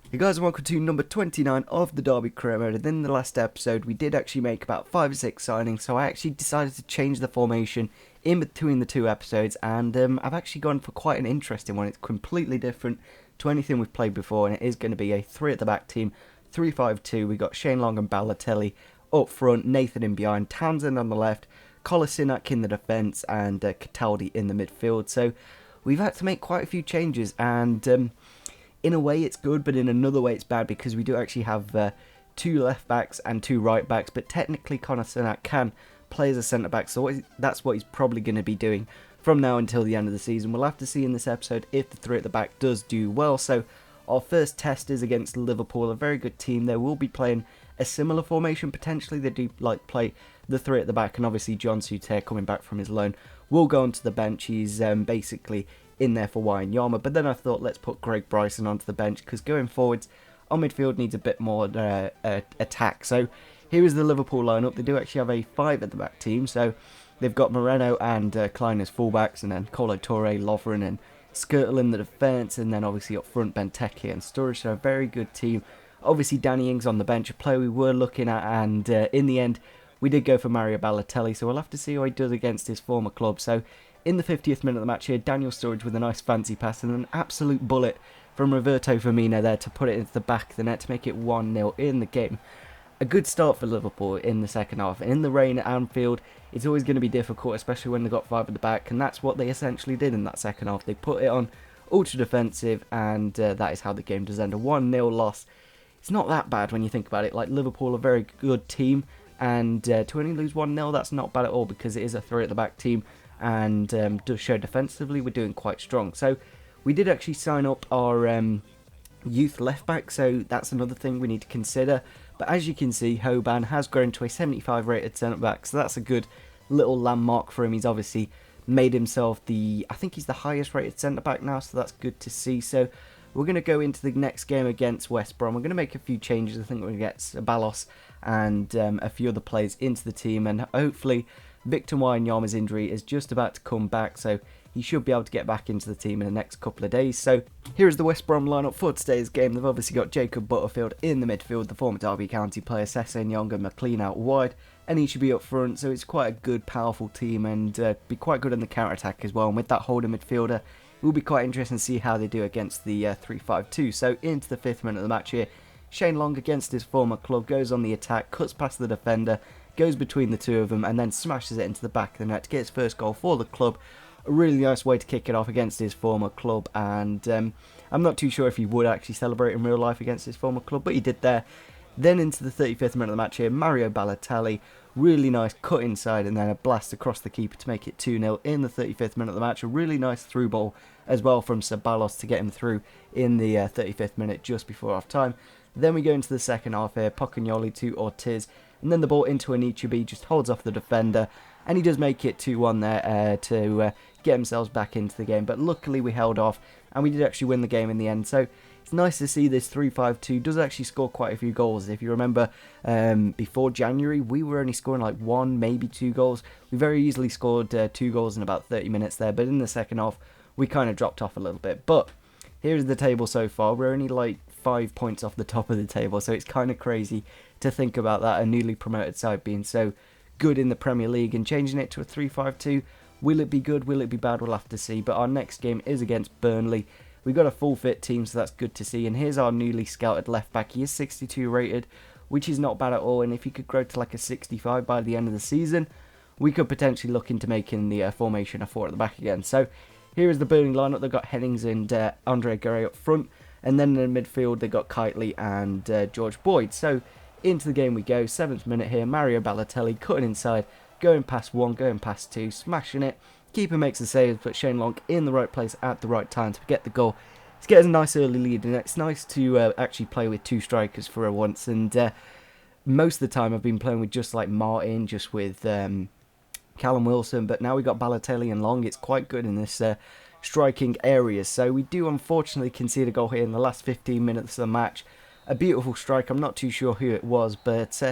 Hey guys, and welcome to number 29 of the Derby career mode. And in the last episode, we did actually make about 5 or 6 signings, so I actually decided to change the formation in between the two episodes, and I've actually gone for quite an interesting one. It's completely different to anything we've played before, and it is going to be a 3 at the back team, 3-5-2. We got Shane Long and Balotelli up front, Nathan in behind, Townsend on the left, Kolasinac in the defence, and Cataldi in the midfield. So we've had to make quite a few changes, and in a way it's good, but in another way it's bad, because we do actually have two left backs and two right backs, but technically Kolasinac can play as a centre back, so that's what he's probably going to be doing from now until the end of the season. We'll have to see in this episode if the 3 at the back does do well. So our first test is against Liverpool, a very good team. They will be playing a similar formation potentially. They do play the 3 at the back, and obviously John Souttar, coming back from his loan, will go onto the bench. He's basically in there for Wanyama, but then I thought, let's put Greg Bryson onto the bench, because going forwards, our midfield needs a bit more attack. So here is the Liverpool lineup. They do actually have a 5 at the back team, so they've got Moreno and Klein as fullbacks, and then Colo Torre, Lovren and Skirtle in the defence, and then obviously up front Benteke and Sturridge. So a very good team. Obviously Danny Ings on the bench, a player we were looking at, and in the end we did go for Mario Balotelli, so we'll have to see how he does against his former club. So in the 50th minute of the match here, Daniel Sturridge with a nice fancy pass and an absolute bullet from Roberto Firmino there to put it into the back of the net to make it 1-0 in the game. A good start for Liverpool in the second half. In the rain at Anfield, it's always going to be difficult, especially when they've got 5 at the back, and that's what they essentially did in that second half. They put it on ultra defensive, and that is how the game does end. A 1-0 loss. It's not that bad when you think about it. Like, Liverpool are a very good team, and to only lose 1-0, that's not bad at all, because it is a 3 at the back team, and does show defensively we're doing quite strong. So we did actually sign up our youth left back, so that's another thing we need to consider. But as you can see, Hoban has grown to a 75 rated centre back, so that's a good little landmark for him. He's obviously made himself I think he's the highest rated centre back now, so that's good to see. So we're going to go into the next game against West Brom. We're going to make a few changes. I think we're going to get Sabalos and a few other players into the team, and hopefully Victor Wanyama's injury is just about to come back, so he should be able to get back into the team in the next couple of days. So here is the West Brom lineup for today's game. They've obviously got Jacob Butterfield in the midfield, the former Derby County player, Sessegnon and McLean out wide, and he should be up front, so it's quite a good, powerful team, and be quite good in the counter-attack as well. And with that holding midfielder, it will be quite interesting to see how they do against the 3-5-2. So into the 5th minute of the match here, Shane Long against his former club goes on the attack, cuts past the defender, goes between the two of them, and then smashes it into the back of the net to get his first goal for the club. A really nice way to kick it off against his former club, and I'm not too sure if he would actually celebrate in real life against his former club, but he did there. Then into the 35th minute of the match here, Mario Balotelli, really nice cut inside, and then a blast across the keeper to make it 2-0 in the 35th minute of the match. A really nice through ball as well from Sabalos to get him through in the 35th minute just before half time. Then we go into the second half here, Pocagnoli to Ortiz, and then the ball into Anichebe, just holds off the defender, and he does make it 2-1 there to get themselves back into the game. But luckily we held off, and we did actually win the game in the end. So it's nice to see this 3-5-2 does actually score quite a few goals. If you remember, before January, we were only scoring like 1, maybe 2 goals. We very easily scored 2 goals in about 30 minutes there, but in the second half, we kind of dropped off a little bit. But here's the table so far. We're only like 5 points off the top of the table, so it's kind of crazy to think about that, a newly promoted side being so good in the Premier League, and changing it to a 3-5-2. Will it be good? Will it be bad? We'll have to see. But our next game is against Burnley. We've got a full fit team, so that's good to see. And here's our newly scouted left back. He is 62 rated, which is not bad at all. And if he could grow to like a 65 by the end of the season, we could potentially look into making the formation a 4 at the back again. So here is the Burnley lineup. They've got Hennings and Andre Gray up front. And then in the midfield, they've got Kitely and George Boyd. So into the game we go. 7th minute here, Mario Balotelli cutting inside, going past 1, going past 2, smashing it. Keeper makes the save, but Shane Long in the right place at the right time to get the goal. To get a nice early lead, and it's nice to actually play with 2 strikers for once. And most of the time I've been playing with just like Martin, just with Callum Wilson, but now we got Balotelli and Long. It's quite good in this striking areas. So we do unfortunately concede a goal here in the last 15 minutes of the match. A beautiful strike. I'm not too sure who it was, but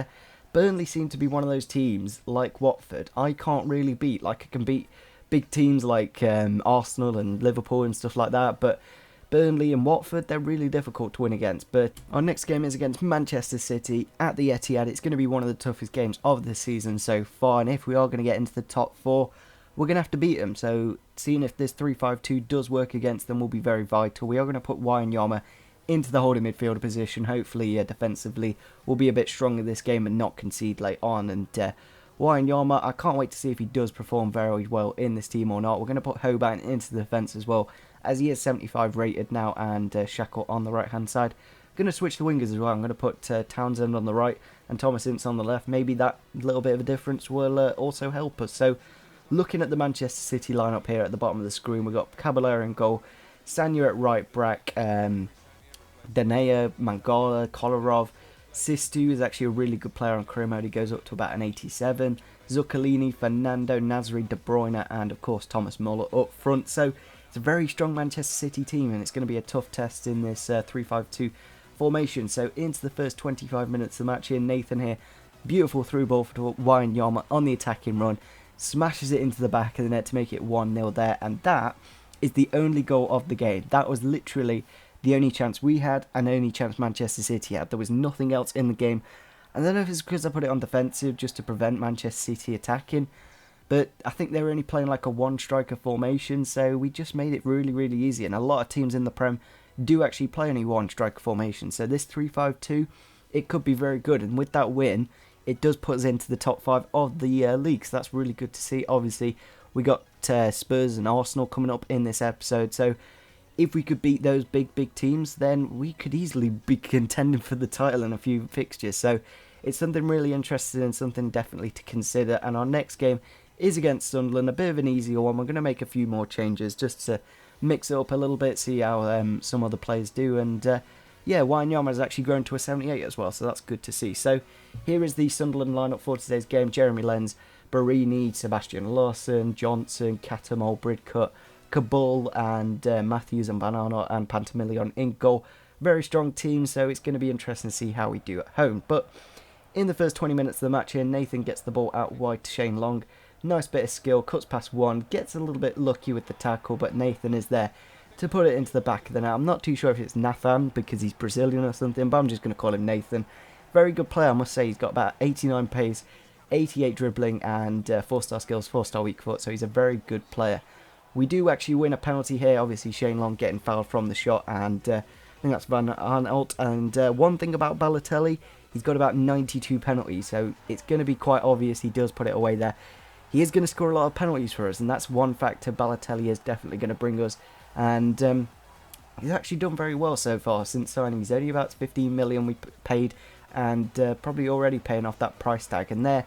Burnley seem to be one of those teams like Watford I can't really beat. Like, I can beat big teams like Arsenal and Liverpool and stuff like that, but Burnley and Watford, they're really difficult to win against. But our next game is against Manchester City at the Etihad. It's going to be one of the toughest games of the season so far, and if we are going to get into the top 4, we're going to have to beat them. So seeing if this 3-5-2 does work against them will be very vital. We are going to put Wanyama into the holding midfielder position. Hopefully, defensively, we'll be a bit stronger this game and not concede late on. And Wanyama, I can't wait to see if he does perform very well in this team or not. We're going to put Hoban into the defence as well, as he is 75 rated now, and Shackle on the right-hand side. Going to switch the wingers as well. I'm going to put Townsend on the right and Thomas Ince on the left. Maybe that little bit of a difference will also help us. So, looking at the Manchester City lineup here at the bottom of the screen, we've got Caballero in goal, Sanya at right back, Danea, Mangala, Kolarov. Sistu is actually a really good player on career mode. He goes up to about an 87. Zuccolini, Fernando, Nasri, De Bruyne, and of course Thomas Muller up front. So it's a very strong Manchester City team, and it's going to be a tough test in this 3-5-2 formation. So into the first 25 minutes of the match here, Nathan here, beautiful through ball for Wanyama on the attacking run, smashes it into the back of the net to make it 1-0 there, and that is the only goal of the game. That was literally the only chance we had and only chance Manchester City had. There was nothing else in the game. I don't know if it's because I put it on defensive just to prevent Manchester City attacking, but I think they were only playing like a one-striker formation, so we just made it really, really easy. And a lot of teams in the Prem do actually play only one-striker formation, so this 3-5-2, it could be very good. And with that win, it does put us into the top 5 of the league, so that's really good to see. Obviously, we got Spurs and Arsenal coming up in this episode, so if we could beat those big teams, then we could easily be contending for the title in a few fixtures. So it's something really interesting and something definitely to consider. And our next game is against Sunderland, a bit of an easier one. We're going to make a few more changes just to mix it up a little bit, see how some other players do. And yeah, Wanyama has actually grown to a 78 as well, so that's good to see. So here is the Sunderland lineup for today's game. Jeremy Lenz, Barini, Sebastian Lawson, Johnson, Catamol, Bridcut, Kabul, and Matthews and Banana and Pantamillion in goal. Very strong team, so it's going to be interesting to see how we do at home. But in the first 20 minutes of the match here, Nathan gets the ball out wide to Shane Long. Nice bit of skill, cuts past one, gets a little bit lucky with the tackle, but Nathan is there to put it into the back of the net. I'm not too sure if it's Nathan because he's Brazilian or something, but I'm just going to call him Nathan. Very good player, I must say. He's got about 89 pace, 88 dribbling, and 4-star skills, 4-star weak foot, so he's a very good player. We do actually win a penalty here. Obviously, Shane Long getting fouled from the shot, and I think that's Van Aanholt. And one thing about Balotelli, he's got about 92 penalties, so it's going to be quite obvious he does put it away there. He is going to score a lot of penalties for us, and that's one factor Balotelli is definitely going to bring us. And he's actually done very well so far since signing. He's only about 15 million we paid, and probably already paying off that price tag. And there,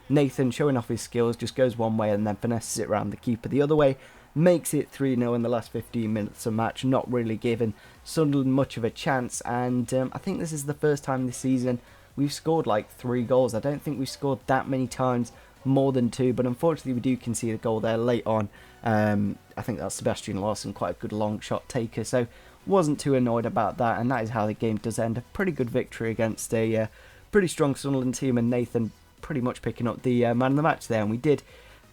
Nathan showing off his skills, just goes one way and then finesses it around the keeper the other way. Makes it 3-0 in the last 15 minutes of match, not really giving Sunderland much of a chance. And I think this is the first time this season we've scored like 3 goals. I don't think we've scored that many times, more than 2, but unfortunately we do concede a goal there late on. I think that's Sebastian Lawson, quite a good long shot taker, so wasn't too annoyed about that, and that is how the game does end. A pretty good victory against a pretty strong Sunderland team, and Nathan pretty much picking up the man of the match there. And we did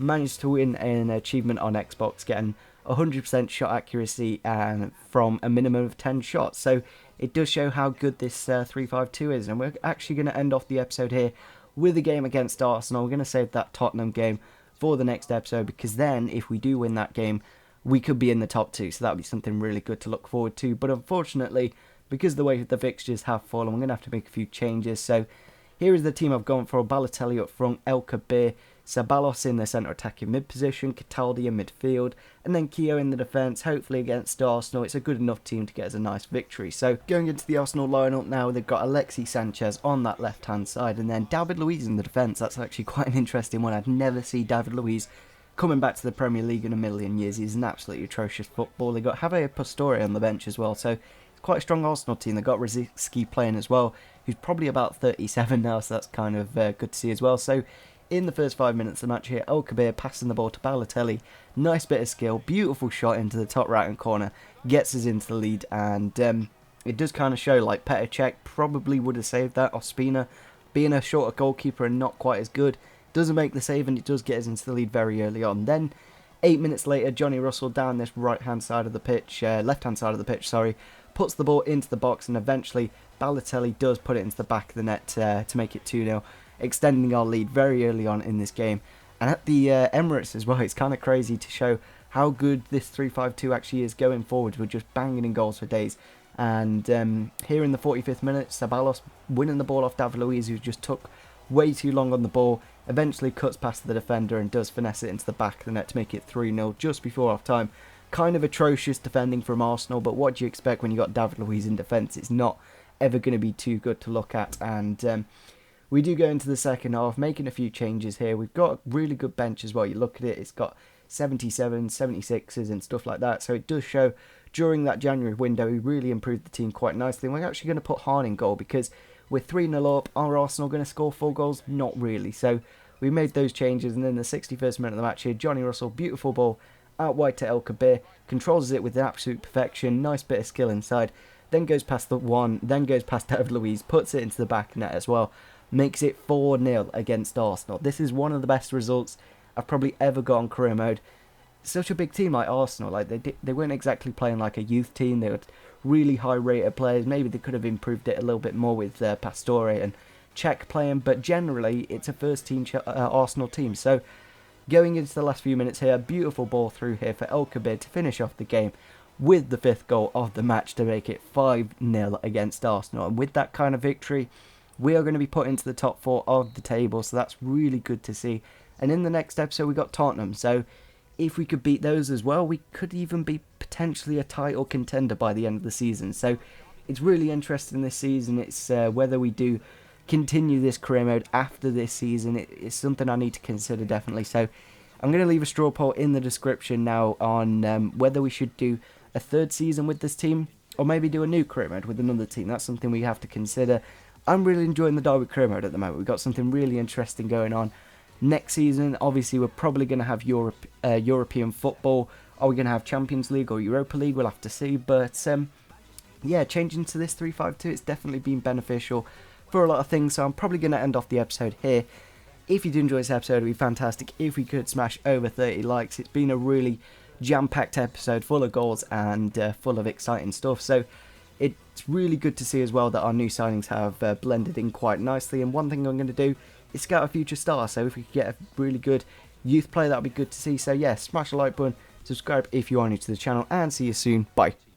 managed to win an achievement on Xbox, getting 100% shot accuracy and from a minimum of 10 shots. So it does show how good this 3-5-2 is. And we're actually going to end off the episode here with a game against Arsenal. We're going to save that Tottenham game for the next episode, because then if we do win that game, we could be in the top 2. So that would be something really good to look forward to. But unfortunately, because of the way the fixtures have fallen, we're going to have to make a few changes. So here is the team I've gone for. Balotelli up front, El Kabir, Sabalos in the centre attacking mid position, Cataldi in midfield, and then Keogh in the defence. Hopefully against Arsenal, it's a good enough team to get us a nice victory. So going into the Arsenal lineup now, they've got Alexis Sanchez on that left hand side, and then David Luiz in the defence. That's actually quite an interesting one. I'd never see David Luiz coming back to the Premier League in a million years. He's an absolutely atrocious footballer. They've got Javier Pastore on the bench as well, so it's quite a strong Arsenal team. They've got Rosicky playing as well, who's probably about 37 now, so that's kind of good to see as well. So in the first 5 minutes of the match here, El Kabir passing the ball to Balotelli. Nice bit of skill, beautiful shot into the top right hand corner, gets us into the lead, and it does kind of show like Petr Cech probably would have saved that. Ospina, being a shorter goalkeeper and not quite as good, doesn't make the save, and it does get us into the lead very early on. Then 8 minutes later, Johnny Russell down this right-hand side of the pitch, left-hand side of the pitch, sorry, puts the ball into the box, and eventually Balotelli does put it into the back of the net to make it 2-0, extending our lead very early on in this game. And at the Emirates as well, it's kind of crazy to show how good this 3-5-2 actually is going forward. We're just banging in goals for days. And here in the 45th minute, Ceballos winning the ball off David Luiz, who just took way too long on the ball, eventually cuts past the defender and does finesse it into the back of the net to make it 3-0 just before half time. Kind of atrocious defending from Arsenal, but what do you expect when you got David Luiz in defence? It's not ever going to be too good to look at. And we do go into the second half, making a few changes here. We've got a really good bench as well. You look at it, it's got 77s, 76s and stuff like that. So it does show during that January window, we really improved the team quite nicely. And we're actually going to put Hahn in goal because we're 3-0 up. Are Arsenal going to score 4 goals? Not really. So we made those changes. And then the 61st minute of the match here, Johnny Russell, beautiful ball out wide to El Kabir, controls it with absolute perfection. Nice bit of skill inside. Then goes past the one, then goes past David Luiz, puts it into the back net as well. Makes it 4-0 against Arsenal. This is one of the best results I've probably ever got on career mode. Such a big team like Arsenal, like they weren't exactly playing like a youth team. They were really high rated players. Maybe they could have improved it a little bit more with Pastore and Cech playing, but generally it's a first team Arsenal team. So going into the last few minutes here, beautiful ball through here for El Kabir to finish off the game with the 5th goal of the match to make it 5-0 against Arsenal. And with that kind of victory, we are going to be put into the top 4 of the table, so that's really good to see. And in the next episode, we got Tottenham, so if we could beat those as well, we could even be potentially a title contender by the end of the season. So it's really interesting this season. It's whether we do continue this career mode after this season. It's something I need to consider definitely. So I'm going to leave a straw poll in the description now on whether we should do a 3rd season with this team or maybe do a new career mode with another team. That's something we have to consider. I'm really enjoying the Derby career mode at the moment. We've got something really interesting going on. Next season, obviously, we're probably going to have European football. Are we going to have Champions League or Europa League? We'll have to see. But, yeah, changing to this 3-5-2, it's definitely been beneficial for a lot of things. So I'm probably going to end off the episode here. If you do enjoy this episode, it would be fantastic if we could smash over 30 likes. It's been a really jam-packed episode full of goals and full of exciting stuff. So it's really good to see as well that our new signings have blended in quite nicely. And one thing I'm going to do is scout a future star. So if we could get a really good youth player, that would be good to see. So yeah, smash the like button, subscribe if you are new to the channel, and see you soon. Bye.